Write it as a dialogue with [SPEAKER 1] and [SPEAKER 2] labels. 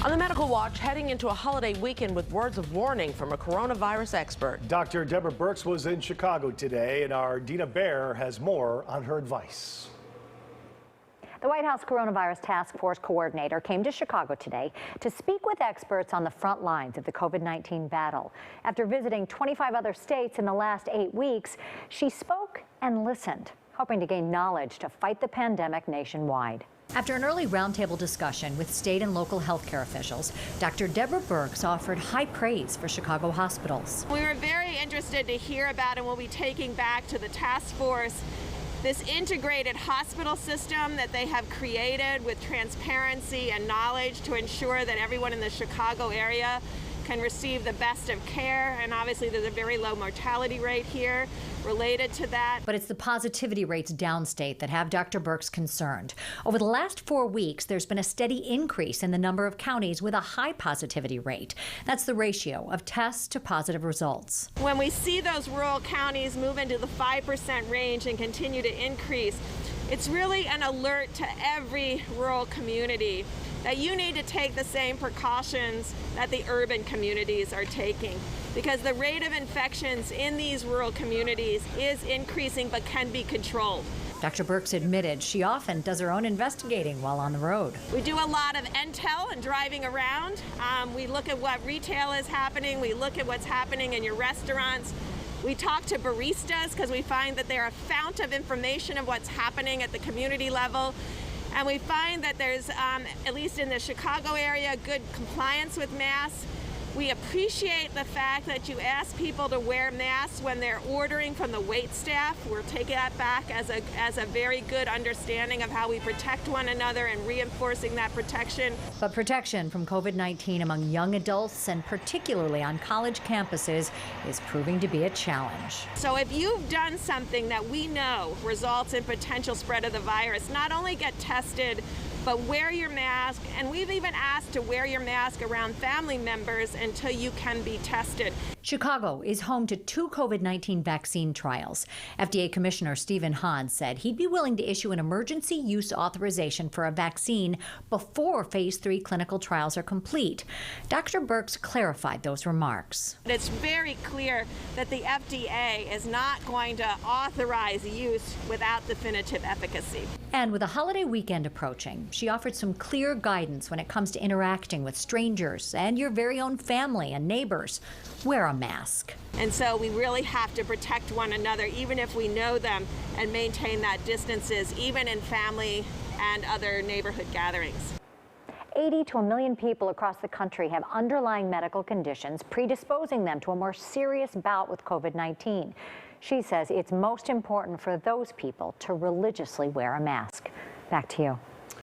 [SPEAKER 1] On the Medical Watch, heading into a holiday weekend with words of warning from a coronavirus expert.
[SPEAKER 2] Dr. Deborah Birx was in Chicago today, and our Dina Baer has more on her advice.
[SPEAKER 3] The White House Coronavirus Task Force coordinator came to Chicago today to speak with experts on the front lines of the COVID-19 battle. After visiting 25 other states in the last 8 weeks, she spoke and listened, hoping to gain knowledge to fight the pandemic nationwide.
[SPEAKER 4] After an early roundtable discussion with state and local healthcare officials, Dr. Deborah Birx offered high praise for Chicago hospitals.
[SPEAKER 5] We were very interested to hear about and we'll be taking back to the task force this integrated hospital system that they have created with transparency and knowledge to ensure that everyone in the Chicago area can receive the best of care. And obviously there's a very low mortality rate here related to that.
[SPEAKER 4] But it's the positivity rates downstate that have Dr. Birx concerned. Over the last 4 weeks, there's been a steady increase in the number of counties with a high positivity rate. That's the ratio of tests to positive results.
[SPEAKER 5] When we see those rural counties move into the 5% range and continue to increase, it's really an alert to every rural community that you need to take the same precautions that the urban communities are taking, because the rate of infections in these rural communities is increasing but can be controlled.
[SPEAKER 4] Dr. Birx admitted she often does her own investigating while on the road.
[SPEAKER 5] We do a lot of intel and driving around. We look at what retail is happening. We look at what's happening in your restaurants. We talk to baristas because we find that they're a fount of information of what's happening at the community level. And we find that there's, at least in the Chicago area, good compliance with masks. We appreciate the fact that you ask people to wear masks when they're ordering from the wait staff. We're taking that back as a very good understanding of how we protect one another and reinforcing that protection.
[SPEAKER 4] But protection from COVID-19 among young adults and particularly on college campuses is proving to be a challenge.
[SPEAKER 5] So if you've done something that we know results in potential spread of the virus, not only get tested, but wear your mask, and we've even asked to wear your mask around family members until you can be tested.
[SPEAKER 4] Chicago is home to 2 COVID-19 vaccine trials. FDA Commissioner Stephen Hahn said he'd be willing to issue an emergency use authorization for a vaccine before phase 3 clinical trials are complete. Dr. Birx clarified those remarks.
[SPEAKER 5] It's very clear that the FDA is not going to authorize use without definitive efficacy.
[SPEAKER 4] And with a holiday weekend approaching, she offered some clear guidance when it comes to interacting with strangers and your very own family and neighbors. Wear a mask.
[SPEAKER 5] And so we really have to protect one another, even if we know them, and maintain that distances, even in family and other neighborhood gatherings.
[SPEAKER 3] 80 to 1 million people across the country have underlying medical conditions predisposing them to a more serious bout with COVID-19. She says it's most important for those people to religiously wear a mask. Back to you.